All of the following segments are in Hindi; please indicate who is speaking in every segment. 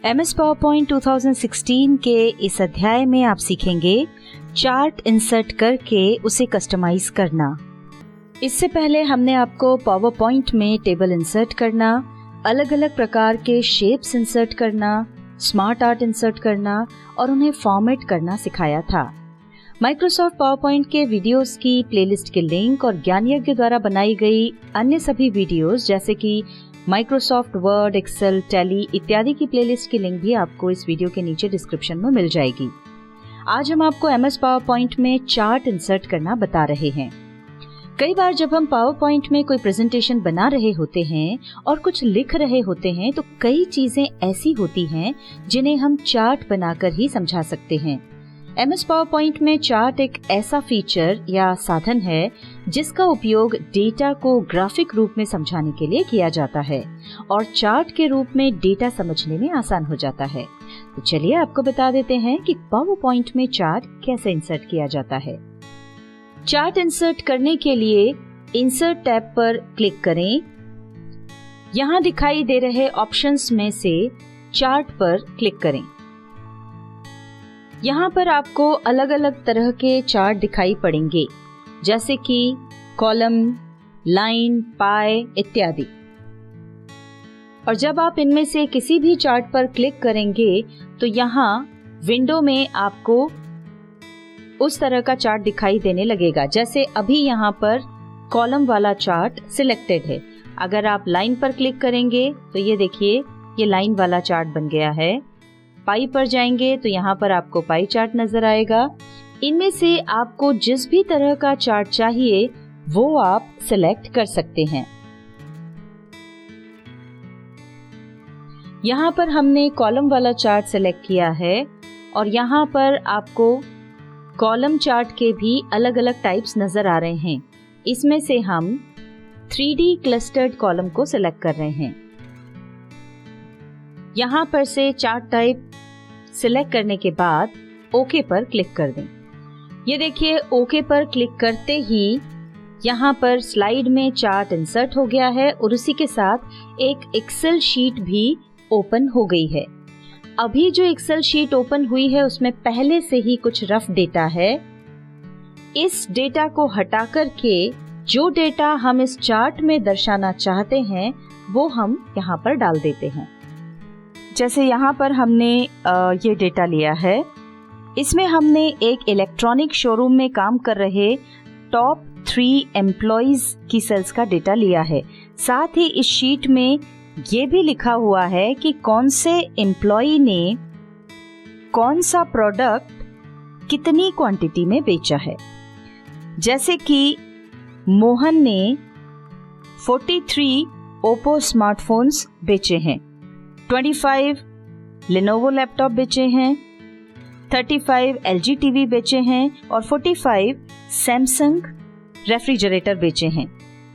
Speaker 1: MS पावरपॉइंट 2016 के इस अध्याय में आप सीखेंगे चार्ट इंसर्ट करके उसे कस्टमाइज करना। इससे पहले हमने आपको पावरपॉइंट में टेबल इंसर्ट करना, अलग अलग प्रकार के शेप्स इंसर्ट करना, स्मार्ट आर्ट इंसर्ट करना और उन्हें फॉर्मेट करना सिखाया था। माइक्रोसॉफ्ट पावरपॉइंट के वीडियोस की प्लेलिस्ट के लिंक और ज्ञान यज्ञ द्वारा बनाई गई अन्य सभी वीडियोस जैसे कि माइक्रोसॉफ्ट वर्ड, एक्सेल, टैली इत्यादि की प्लेलिस्ट की लिंक भी आपको इस वीडियो के नीचे डिस्क्रिप्शन में मिल जाएगी। आज हम आपको MS पावरपॉइंट में चार्ट इंसर्ट करना बता रहे हैं। कई बार जब हम पावरपॉइंट में कोई प्रेजेंटेशन बना रहे होते हैं और कुछ लिख रहे होते हैं तो कई चीजें ऐसी होती हैं जिन्हें हम चार्ट बनाकर ही समझा सकते हैं। MS पावरपॉइंट में चार्ट एक ऐसा फीचर या साधन है जिसका उपयोग डेटा को ग्राफिक रूप में समझाने के लिए किया जाता है और चार्ट के रूप में डेटा समझने में आसान हो जाता है। तो चलिए आपको बता देते हैं कि पावरपॉइंट में चार्ट कैसे इंसर्ट किया जाता है। चार्ट इंसर्ट करने के लिए इंसर्ट टैब पर क्लिक करें। यहाँ दिखाई दे रहे ऑप्शंस में से चार्ट पर क्लिक करें। यहाँ पर आपको अलग अलग तरह के चार्ट दिखाई पड़ेंगे जैसे कि कॉलम, लाइन, पाई इत्यादि। और जब आप इनमें से किसी भी चार्ट पर क्लिक करेंगे तो यहाँ विंडो में आपको उस तरह का चार्ट दिखाई देने लगेगा। जैसे अभी यहाँ पर कॉलम वाला चार्ट सिलेक्टेड है। अगर आप लाइन पर क्लिक करेंगे तो ये देखिए ये लाइन वाला चार्ट बन गया है। पाई पर जाएंगे तो यहाँ पर आपको पाई चार्ट नजर आएगा। इनमें से आपको जिस भी तरह का चार्ट चाहिए वो आप सिलेक्ट कर सकते हैं। यहाँ पर हमने कॉलम वाला चार्ट सिलेक्ट किया है और यहाँ पर आपको कॉलम चार्ट के भी अलग अलग टाइप्स नजर आ रहे हैं। इसमें से हम 3D क्लस्टर्ड कॉलम को सिलेक्ट कर रहे हैं। यहाँ पर से चार्ट टाइप सिलेक्ट करने के बाद ओके पर क्लिक कर दें। ये देखिए ओके पर क्लिक करते ही यहाँ पर स्लाइड में चार्ट इंसर्ट हो गया है और उसी के साथ एक एक्सेल शीट भी ओपन हो गई है। अभी जो एक्सेल शीट ओपन हुई है उसमें पहले से ही कुछ रफ डेटा है। इस डेटा को हटा कर के जो डेटा हम इस चार्ट में दर्शाना चाहते हैं वो हम यहाँ पर डाल देते हैं। जैसे यहाँ पर हमने ये डेटा लिया है। इसमें हमने एक इलेक्ट्रॉनिक शोरूम में काम कर रहे टॉप 3 एम्प्लॉइज की सेल्स का डेटा लिया है। साथ ही इस शीट में ये भी लिखा हुआ है कि कौन से एम्प्लॉई ने कौन सा प्रोडक्ट कितनी क्वांटिटी में बेचा है। जैसे कि मोहन ने 43 ओप्पो स्मार्टफोन्स बेचे हैं, 25 लेनोवो लैपटॉप बेचे हैं, 35 LG टीवी बेचे हैं और 45 सैमसंग रेफ्रिजरेटर बेचे हैं।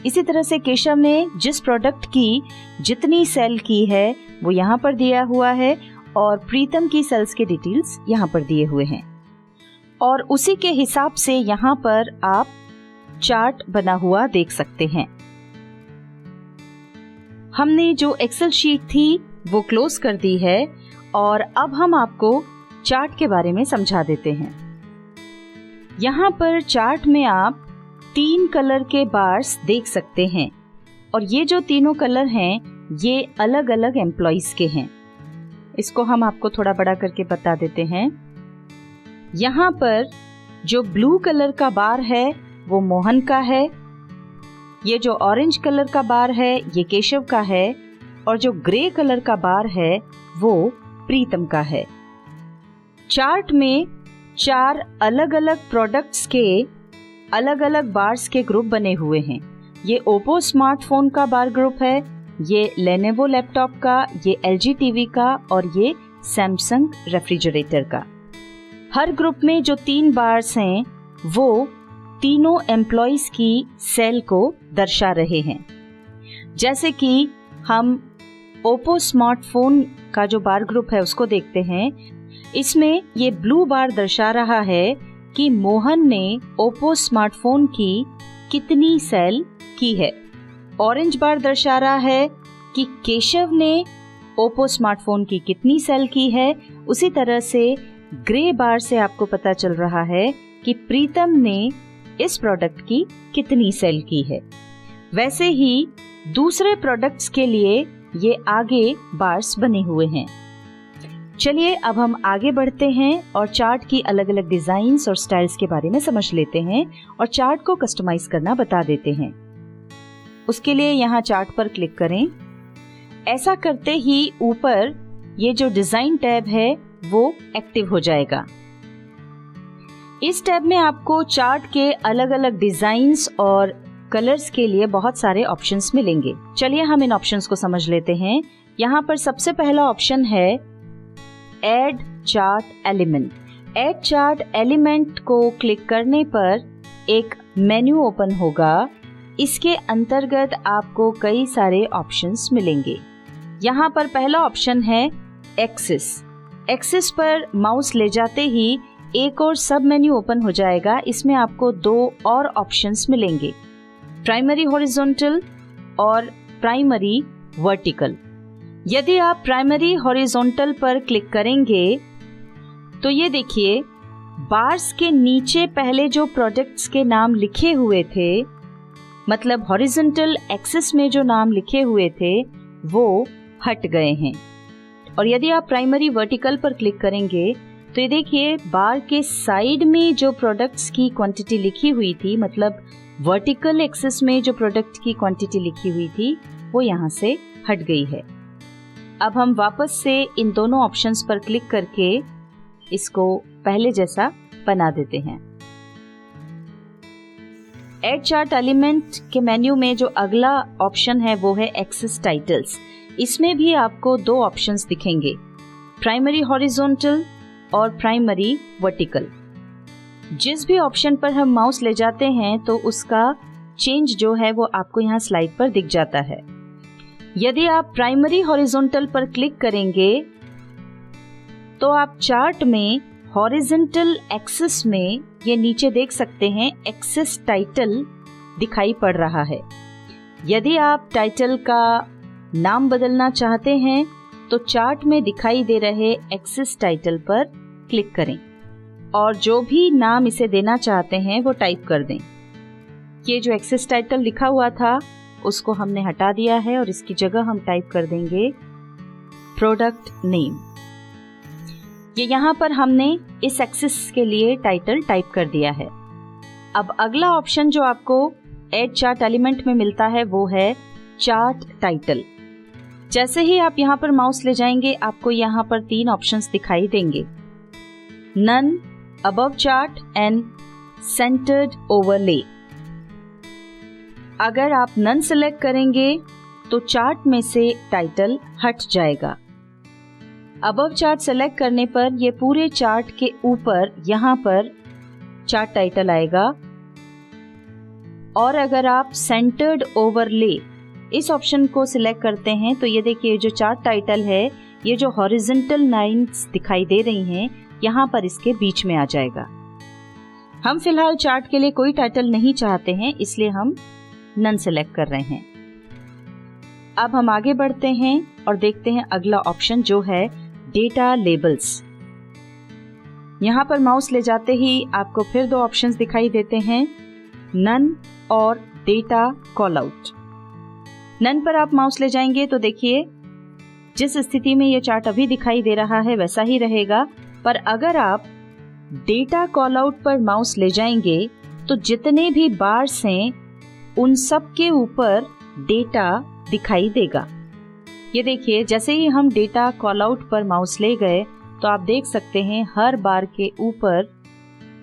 Speaker 1: इसी तरह से केशव ने जिस प्रोडक्ट की जितनी सेल की है वो यहाँ पर दिया हुआ है और प्रीतम की सेल्स के डिटेल्स यहाँ पर दिए हुए हैं और उसी के हिसाब से यहाँ पर आप चार्ट बना हुआ देख सकते हैं। हमने जो एक्सेल शीट थी वो क्लोज कर दी है और अब हम आपको चार्ट के बारे में समझा देते हैं। यहाँ पर चार्ट में आप 3 कलर के बार्स देख सकते हैं और ये जो तीनों कलर हैं ये अलग अलग एम्प्लॉइज के हैं। इसको हम आपको थोड़ा बड़ा करके बता देते हैं। यहाँ पर जो ब्लू कलर का बार है वो मोहन का है, ये जो ऑरेंज कलर का बार है ये केशव का है और जो ग्रे कलर का बार है वो प्रीतम का है। चार्ट में 4 अलग अलग प्रोडक्ट्स के अलग अलग बार्स के ग्रुप बने हुए हैं। ये ओप्पो स्मार्टफोन का बार ग्रुप है, ये लेनोवो लैपटॉप का, ये LG टीवी का और ये सैमसंग रेफ्रिजरेटर का। हर ग्रुप में जो 3 बार्स हैं वो तीनों एम्प्लॉइज की सेल को दर्शा रहे हैं। जैसे कि हम ओप्पो स्मार्टफोन का जो बार ग्रुप है उसको देखते हैं। इसमें ये ब्लू बार दर्शा रहा है कि मोहन ने ओप्पो स्मार्टफोन की कितनी सेल की है। ऑरेंज बार दर्शा रहा है कि केशव ने ओप्पो स्मार्टफोन की कितनी सेल की है, उसी तरह से ग्रे बार से आपको पता चल रहा है कि प्रीतम ने इस प्रोडक्ट की कितनी सेल की है। वैसे ही दूसरे प्रोडक्ट्स के लिए ये आगे बार्स बने हुए हैं। चलिए अब हम आगे बढ़ते हैं और चार्ट की अलग अलग डिजाइन्स और स्टाइल्स के बारे में समझ लेते हैं और चार्ट को कस्टमाइज करना बता देते हैं। उसके लिए यहाँ चार्ट पर क्लिक करें। ऐसा करते ही ऊपर ये जो डिजाइन टैब है वो एक्टिव हो जाएगा। इस टैब में आपको चार्ट के अलग अलग डिजाइन्स और कलर्स के लिए बहुत सारे ऑप्शंस मिलेंगे। चलिए हम इन ऑप्शंस को समझ लेते हैं। यहाँ पर सबसे पहला ऑप्शन है add chart element. Add chart element को क्लिक करने पर एक मेन्यू ओपन होगा। इसके अंतर्गत आपको कई सारे ऑप्शंस मिलेंगे। यहाँ पर पहला ऑप्शन है एक्सिस। एक्सिस पर माउस ले जाते ही एक और सब मेन्यू ओपन हो जाएगा। इसमें आपको 2 और ऑप्शंस मिलेंगे, प्राइमरी हॉरिजॉन्टल और प्राइमरी वर्टिकल। यदि आप प्राइमरी हॉरिजॉन्टल पर क्लिक करेंगे तो ये देखिए बार्स के नीचे पहले जो प्रोडक्ट्स के नाम लिखे हुए थे, मतलब हॉरिजॉन्टल एक्सिस में जो नाम लिखे हुए थे वो हट गए हैं। और यदि आप प्राइमरी वर्टिकल पर क्लिक करेंगे तो ये देखिए बार के साइड में जो प्रोडक्ट्स की क्वांटिटी लिखी हुई थी, मतलब वर्टिकल एक्सिस में जो प्रोडक्ट की क्वांटिटी लिखी हुई थी वो यहाँ से हट गई है। अब हम वापस से इन दोनों ऑप्शंस पर क्लिक करके इसको पहले जैसा बना देते हैं। ऐड चार्ट एलिमेंट के मेन्यू में जो अगला ऑप्शन है वो है एक्सिस टाइटल्स। इसमें भी आपको 2 ऑप्शंस दिखेंगे, प्राइमरी हॉरिजॉन्टल और प्राइमरी वर्टिकल। जिस भी ऑप्शन पर हम माउस ले जाते हैं तो उसका चेंज जो है वो आपको यहाँ स्लाइड पर दिख जाता है। यदि आप प्राइमरी हॉरिजॉन्टल पर क्लिक करेंगे तो आप चार्ट में हॉरिजॉन्टल एक्सिस में ये नीचे देख सकते हैं एक्सिस टाइटल दिखाई पड़ रहा है। यदि आप टाइटल का नाम बदलना चाहते हैं तो चार्ट में दिखाई दे रहे एक्सिस टाइटल पर क्लिक करें और जो भी नाम इसे देना चाहते हैं वो टाइप कर दें। ये जो एक्सिस टाइटल लिखा हुआ था उसको हमने हटा दिया है और इसकी जगह हम टाइप कर देंगे प्रोडक्ट नेम। ये यहाँ पर हमने इस एक्सिस के लिए टाइटल टाइप कर दिया है। अब अगला ऑप्शन जो आपको ऐड चार्ट एलिमेंट में मिलता है वो है चार्ट टाइटल। जैसे ही आप यहाँ पर माउस ले जाएंगे आपको यहाँ पर 3 ऑप्शंस दिखाई देंगे, none, above chart and centred overlay. अगर आप नन सेलेक्ट करेंगे तो चार्ट में से टाइटल हट जाएगा। अबव चार्ट सेलेक्ट करने पर ये पूरे चार्ट के ऊपर यहाँ पर चार्ट टाइटल आएगा। और अगर आप सेंटर्ड ओवरले इस ऑप्शन को सिलेक्ट करते हैं तो ये देखिए जो चार्ट टाइटल है, ये जो हॉरिजॉन्टल लाइंस दिखाई दे रही हैं यहाँ पर इसके बीच में आ जाएगा। हम फिलहाल चार्ट के लिए कोई टाइटल नहीं चाहते हैं, इसलिए हम नन सेलेक्ट कर रहे हैं। अब हम आगे बढ़ते हैं और देखते हैं अगला ऑप्शन जो है डेटा लेबल्स। यहाँ पर माउस ले जाते ही आपको फिर 2 ऑप्शंस दिखाई देते हैं, नन और डेटा कॉल आउट। नन पर आप माउस ले जाएंगे तो देखिए जिस स्थिति में ये चार्ट अभी दिखाई दे रहा है वैसा ही रहेगा, पर अगर आप डेटा कॉल आउट पर माउस ले जाएंगे तो जितने भी बार्स हैं उन सब के ऊपर डेटा दिखाई देगा। ये देखिए जैसे ही हम डेटा कॉल आउट पर माउस ले गए तो आप देख सकते हैं हर बार के ऊपर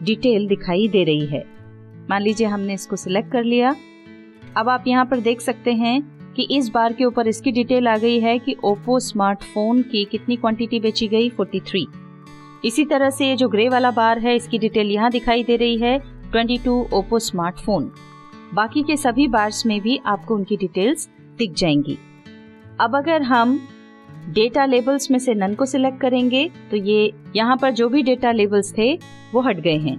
Speaker 1: डिटेल दिखाई दे रही है। मान लीजिए हमने इसको सिलेक्ट कर लिया। अब आप यहाँ पर देख सकते हैं कि इस बार के ऊपर इसकी डिटेल आ गई है कि ओप्पो स्मार्टफोन की कितनी क्वांटिटी बेची गई, 43। इसी तरह से ये जो ग्रे वाला बार है इसकी डिटेल यहाँ दिखाई दे रही है, 22 ओप्पो स्मार्टफोन। बाकी के सभी बार्स में भी आपको उनकी डिटेल्स दिख जाएंगी। अब अगर हम डेटा लेबल्स में से नन को सिलेक्ट करेंगे तो ये यहाँ पर जो भी डेटा लेबल्स थे वो हट गए हैं।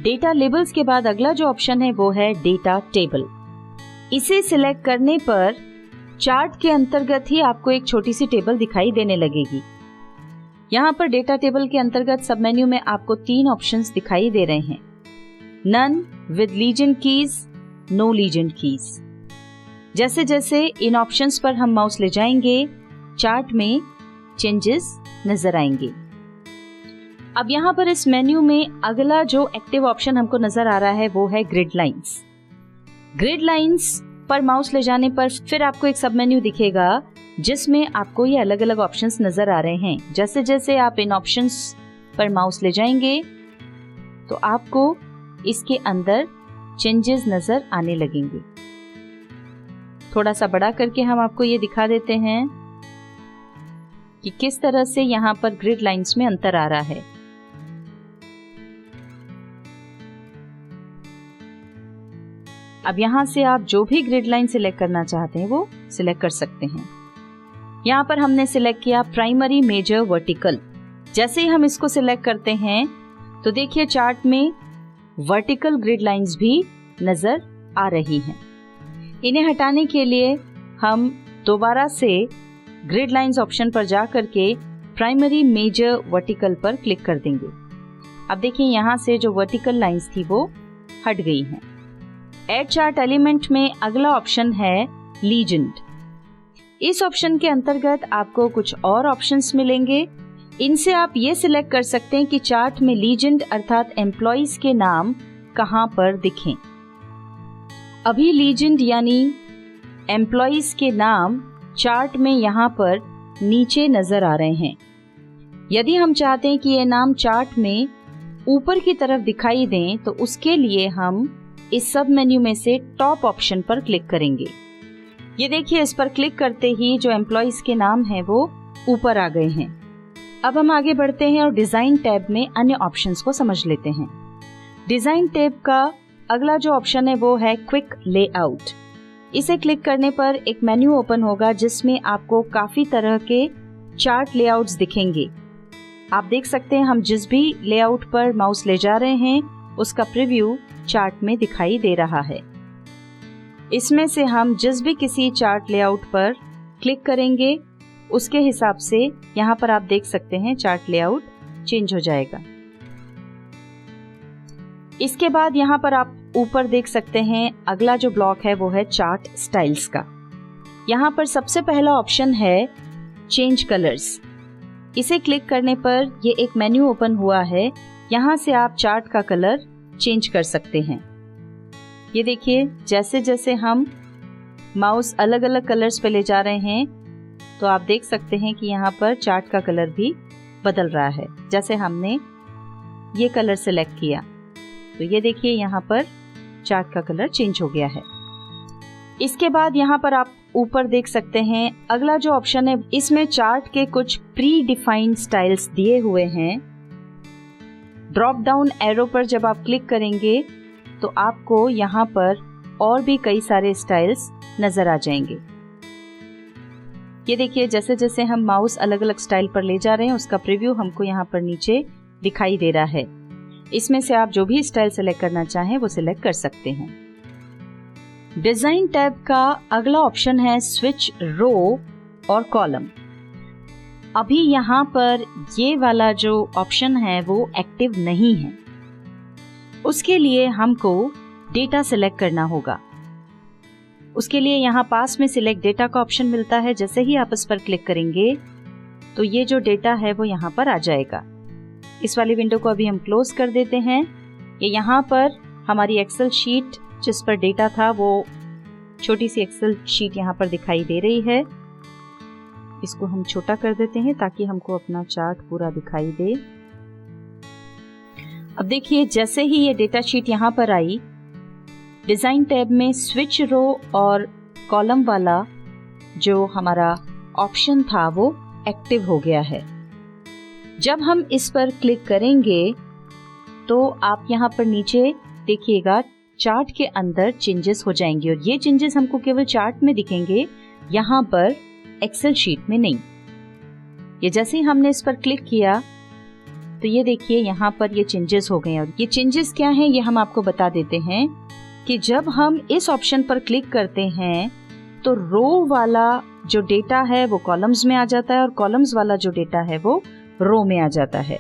Speaker 1: डेटा लेबल्स के बाद अगला जो ऑप्शन है वो है डेटा टेबल। इसे सिलेक्ट करने पर चार्ट के अंतर्गत ही आपको एक छोटी सी टेबल दिखाई देने लगेगी। यहाँ पर डेटा टेबल के अंतर्गत सब मेन्यू में आपको 3 ऑप्शंस दिखाई दे रहे हैं, none, with legend keys, no legend keys. जैसे जैसे इन ऑप्शंस पर हम माउस ले जाएंगे, चार्ट में चेंजेस नजर आएंगे। अब यहाँ पर इस मेन्यू में अगला जो एक्टिव ऑप्शन हमको नजर आ रहा है वो है ग्रिड लाइंस। ग्रिड लाइंस पर माउस ले जाने पर फिर आपको एक सब मेन्यू दिखेगा जिसमें आपको ये अलग अलग ऑप्शंस नजर आ रहे हैं। जैसे जैसे आप इन ऑप्शंस पर माउस ले जाएंगे तो आपको इसके अंदर चेंजेस नजर आने लगेंगे। थोड़ा सा बड़ा करके हम आपको ये दिखा देते हैं कि किस तरह से यहाँ पर ग्रिड लाइंस में अंतर आ रहा है। अब यहाँ से आप जो भी ग्रिड लाइन सिलेक्ट करना चाहते हैं वो सिलेक्ट कर सकते हैं। यहाँ पर हमने सिलेक्ट किया प्राइमरी मेजर वर्टिकल। जैसे ही हम इसको सिलेक्ट करते हैं तो देखिए चार्ट में वर्टिकल ग्रिड लाइंस भी नजर आ रही हैं। इन्हें हटाने के लिए हम दोबारा से ग्रिड लाइंस ऑप्शन पर जा करके प्राइमरी मेजर वर्टिकल पर क्लिक कर देंगे। अब देखिए यहाँ से जो वर्टिकल लाइंस थी वो हट गई हैं। ऐड चार्ट एलिमेंट में अगला ऑप्शन है लीजेंड। इस ऑप्शन के अंतर्गत आपको कुछ और ऑप्शंस मिलेंगे। इनसे आप ये सिलेक्ट कर सकते हैं कि चार्ट में लीजेंड अर्थात एम्प्लॉइज के नाम कहां पर दिखें। अभी लीजेंड यानी एम्प्लॉइज के नाम चार्ट में यहाँ पर नीचे नजर आ रहे हैं। यदि हम चाहते हैं कि ये नाम चार्ट में ऊपर की तरफ दिखाई दें तो उसके लिए हम इस सब मेन्यू में से टॉप ऑप्शन पर क्लिक करेंगे। ये देखिए इस पर क्लिक करते ही जो एम्प्लॉइज के नाम हैं वो ऊपर आ गए हैं। अब हम आगे बढ़ते हैं और डिजाइन टैब में अन्य ऑप्शंस को समझ लेते हैं। डिजाइन टैब का अगला जो ऑप्शन है वो है क्विक लेआउट। इसे क्लिक करने पर एक मेन्यू ओपन होगा जिसमें आपको काफी तरह के चार्ट लेआउट्स दिखेंगे। आप देख सकते हैं हम जिस भी लेआउट पर माउस ले जा रहे हैं उसका प्रीव्यू चार्ट में दिखाई दे रहा है। इसमें से हम जिस भी किसी चार्ट लेआउट पर क्लिक करेंगे उसके हिसाब से यहाँ पर आप देख सकते हैं चार्ट लेआउट चेंज हो जाएगा। इसके बाद यहाँ पर आप ऊपर देख सकते हैं अगला जो ब्लॉक है वो है चार्ट स्टाइल्स का। यहाँ पर सबसे पहला ऑप्शन है चेंज कलर्स। इसे क्लिक करने पर ये एक मेन्यू ओपन हुआ है। यहाँ से आप चार्ट का कलर चेंज कर सकते हैं। ये देखिए जैसे जैसे हम माउस अलग अलग कलर्स पे ले जा रहे हैं तो आप देख सकते हैं कि यहाँ पर चार्ट का कलर भी बदल रहा है। जैसे हमने ये कलर सिलेक्ट किया तो ये देखिए यहाँ पर चार्ट का कलर चेंज हो गया है। इसके बाद यहाँ पर आप ऊपर देख सकते हैं अगला जो ऑप्शन है इसमें चार्ट के कुछ प्री डिफाइंड स्टाइल्स दिए हुए हैं। ड्रॉप डाउन एरो पर जब आप क्लिक करेंगे तो आपको यहाँ पर और भी कई सारे स्टाइल्स नजर आ जाएंगे। ये देखिए जैसे जैसे हम माउस अलग अलग स्टाइल पर ले जा रहे हैं उसका प्रीव्यू हमको यहाँ पर नीचे दिखाई दे रहा है। इसमें से आप जो भी स्टाइल सेलेक्ट करना चाहें वो सिलेक्ट कर सकते हैं। डिजाइन टैब का अगला ऑप्शन है स्विच रो और कॉलम। अभी यहाँ पर ये वाला जो ऑप्शन है वो एक्टिव नहीं है। उसके लिए हमको डेटा सिलेक्ट करना होगा। उसके लिए यहाँ पास में सिलेक्ट डेटा का ऑप्शन मिलता है। जैसे ही आप इस पर क्लिक करेंगे तो ये जो डेटा है वो यहाँ पर आ जाएगा। इस वाली विंडो को अभी हम क्लोज कर देते हैं। ये यहाँ पर हमारी एक्सेल शीट जिस पर डेटा था वो छोटी सी एक्सेल शीट यहाँ पर दिखाई दे रही है। इसको हम छोटा कर देते हैं ताकि हमको अपना चार्ट पूरा दिखाई दे। अब देखिए जैसे ही ये डेटा शीट यहाँ पर आई, डिजाइन टैब में स्विच रो और कॉलम वाला जो हमारा ऑप्शन था वो एक्टिव हो गया है। जब हम इस पर क्लिक करेंगे तो आप यहाँ पर नीचे देखिएगा चार्ट के अंदर चेंजेस हो जाएंगे और ये चेंजेस हमको केवल चार्ट में दिखेंगे, यहाँ पर एक्सेल शीट में नहीं। ये जैसे ही हमने इस पर क्लिक किया तो ये देखिए यहाँ पर ये चेंजेस हो गए। और ये चेंजेस क्या हैं ये हम आपको बता देते हैं कि जब हम इस ऑप्शन पर क्लिक करते हैं तो रो वाला जो डेटा है वो कॉलम्स में आ जाता है और कॉलम्स वाला जो डेटा है वो रो में आ जाता है।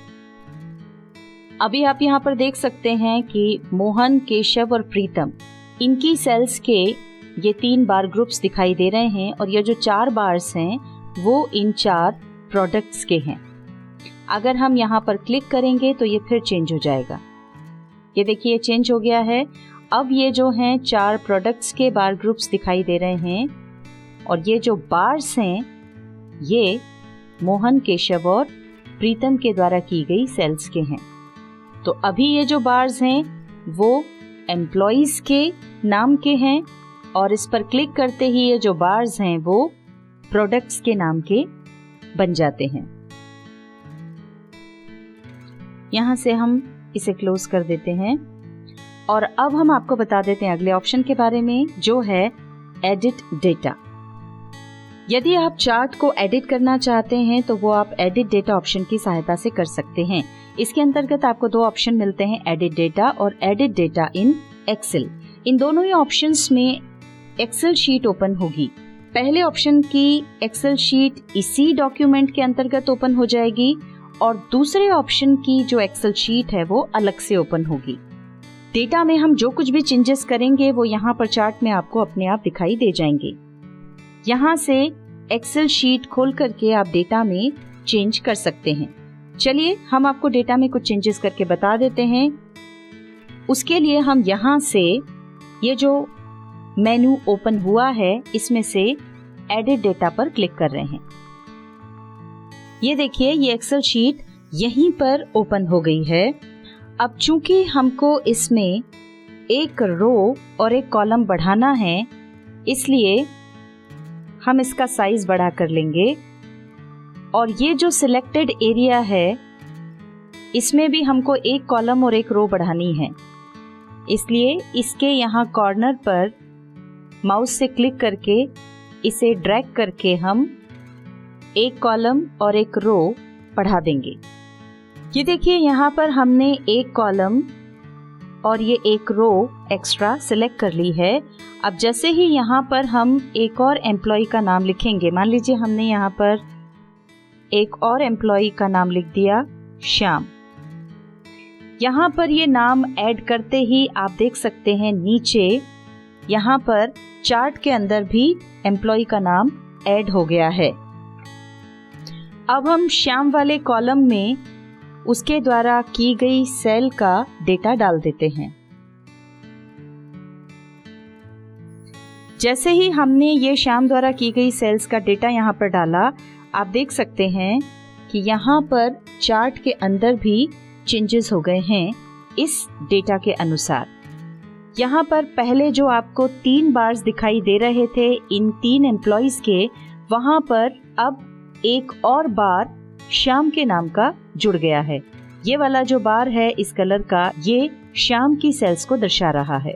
Speaker 1: अभी आप यहाँ पर देख सकते हैं कि मोहन, केशव और प्रीतम, इनकी सेल्स के ये 3 बार ग्रुप्स दिखाई दे रहे हैं और ये जो 4 बार्स हैं वो इन 4 प्रोडक्ट्स के हैं। अगर हम यहाँ पर क्लिक करेंगे तो ये फिर चेंज हो जाएगा। ये देखिए चेंज हो गया है। अब ये जो हैं 4 प्रोडक्ट्स के बार ग्रुप्स दिखाई दे रहे हैं और ये जो बार्स हैं ये मोहन, केशव और प्रीतम के द्वारा की गई सेल्स के हैं। तो अभी ये जो बार्स हैं वो एम्प्लॉइज के नाम के हैं और इस पर क्लिक करते ही ये जो बार्स हैं वो प्रोडक्ट्स के नाम के बन जाते हैं। यहाँ से हम इसे क्लोज कर देते हैं और अब हम आपको बता देते हैं अगले ऑप्शन के बारे में, जो है एडिट डेटा। यदि आप चार्ट को एडिट करना चाहते हैं तो वो आप एडिट डेटा ऑप्शन की सहायता से कर सकते हैं। इसके अंतर्गत आपको 2 ऑप्शन मिलते हैं, एडिट डेटा और एडिट डेटा इन एक्सेल। इन दोनों ही ऑप्शंस में एक्सेल शीट ओपन होगी। पहले ऑप्शन की एक्सेल शीट इसी डॉक्यूमेंट के अंतर्गत ओपन हो जाएगी और दूसरे ऑप्शन की जो एक्सेल शीट है वो अलग से ओपन होगी। डेटा में हम जो कुछ भी चेंजेस करेंगे वो यहाँ पर चार्ट में आपको अपने आप दिखाई दे जाएंगे। यहाँ से एक्सेल शीट खोल करके आप डेटा में चेंज कर सकते हैं। चलिए हम आपको डेटा में कुछ चेंजेस करके बता देते हैं। उसके लिए हम यहाँ से ये जो मेनू ओपन हुआ है इसमें से एडिट डेटा पर क्लिक कर रहे हैं। ये देखिए ये एक्सेल शीट यहीं पर ओपन हो गई है। अब चूंकि हमको इसमें एक रो और एक कॉलम बढ़ाना है इसलिए हम इसका साइज बढ़ा कर लेंगे और ये जो सिलेक्टेड एरिया है इसमें भी हमको एक कॉलम और एक रो बढ़ानी है। इसलिए इसके यहाँ कॉर्नर पर माउस से क्लिक करके इसे ड्रैग करके हम एक कॉलम और एक रो बढ़ा देंगे। ये देखिए यहाँ पर हमने एक कॉलम और ये एक रो एक्स्ट्रा सिलेक्ट कर ली है। अब जैसे ही यहाँ पर हम एक और एम्प्लॉय का नाम लिखेंगे, मान लीजिए हमने यहाँ पर एक और एम्प्लॉय का नाम लिख दिया श्याम। यहाँ पर ये नाम ऐड करते ही आप देख सकते हैं नीचे यहाँ पर चार्ट के अंदर भी एम्प्लॉय का नाम ऐड हो गया है। अब हम श्याम वाले कॉलम में उसके द्वारा की गई सेल का डेटा डाल देते हैं। जैसे ही हमने ये श्याम द्वारा की गई सेल्स का डेटा यहाँ पर डाला, आप देख सकते हैं कि यहाँ पर चार्ट के अंदर भी चेंजेस हो गए हैं इस डेटा के अनुसार। यहाँ पर पहले जो आपको 3 बार्स दिखाई दे रहे थे इन 3 एम्प्लॉइज के, वहाँ पर अब एक और बार श्याम के नाम का जुड़ गया है। ये वाला जो बार है इस कलर का, ये श्याम की सेल्स को दर्शा रहा है।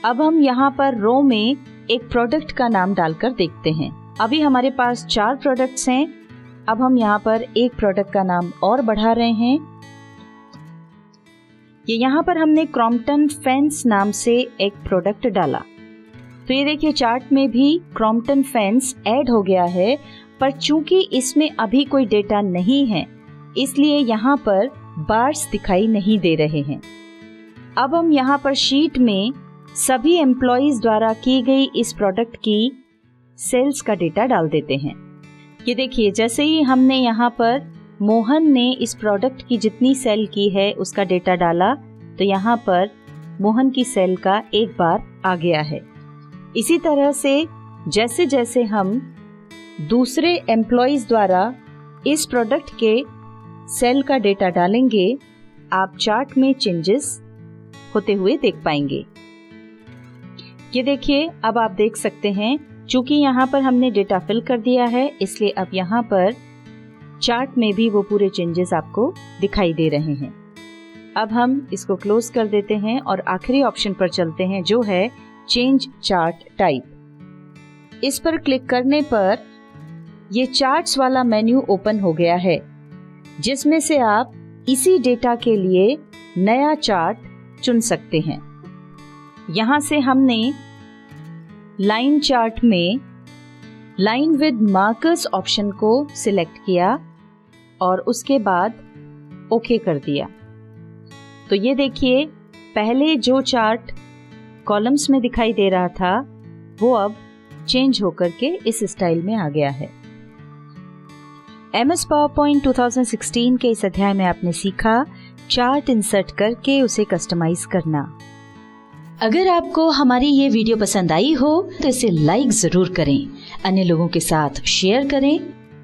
Speaker 1: अब हम यहाँ पर रो में एक प्रोडक्ट का नाम डालकर देखते हैं। अभी हमारे पास 4 प्रोडक्ट्स हैं। अब हम यहाँ पर एक प्रोडक्ट का नाम और बढ़ा रहे हैं। ये यहाँ पर हमने क्रॉम्पटन फेंस नाम से एक प्रोडक्ट डाला। तो ये देखिए चार्ट में भी क्रॉम्पटन फेंस ऐड हो गया है, पर चूंकि इसमें अभी कोई डेटा नहीं है इसलिए यहाँ पर बार्स दिखाई नहीं दे रहे हैं। अब हम यहाँ पर शीट में सभी एम्प्लॉइज द्वारा की गई इस प्रोडक्ट की सेल्स का डेटा डाल देते हैं। ये देखिए जैसे ही हमने यहाँ पर मोहन ने इस प्रोडक्ट की जितनी सेल की है उसका डेटा डाला तो यहाँ पर मोहन की सेल का एक बार आ गया है। इसी तरह से जैसे जैसे हम दूसरे एम्प्लॉइज द्वारा इस प्रोडक्ट के सेल का डेटा डालेंगे, आप चार्ट में चेंजेस होते हुए देख पाएंगे। ये देखिए अब आप देख सकते हैं चूंकि यहाँ पर हमने डेटा फिल कर दिया है इसलिए अब यहाँ पर चार्ट में भी वो पूरे चेंजेस आपको दिखाई दे रहे हैं। अब हम इसको क्लोज कर देते हैं और आखिरी ऑप्शन पर चलते हैं जो है चेंज चार्ट टाइप। इस पर क्लिक करने पर ये चार्ट्स वाला मेन्यू ओपन हो गया है जिसमें से आप इसी डेटा के लिए नया चार्ट चुन सकते हैं। यहाँ से हमने लाइन चार्ट में लाइन विद मार्कर्स ऑप्शन को सिलेक्ट किया और उसके बाद ओके कर दिया। तो ये देखिए, पहले जो चार्ट कॉलम्स में दिखाई दे रहा था वो अब चेंज होकर के इस स्टाइल में आ गया है। MS PowerPoint 2016 के इस अध्याय में आपने सीखा चार्ट इंसर्ट करके उसे कस्टमाइज करना। अगर आपको हमारी ये वीडियो पसंद आई हो तो इसे लाइक जरूर करें, अन्य लोगों के साथ शेयर करें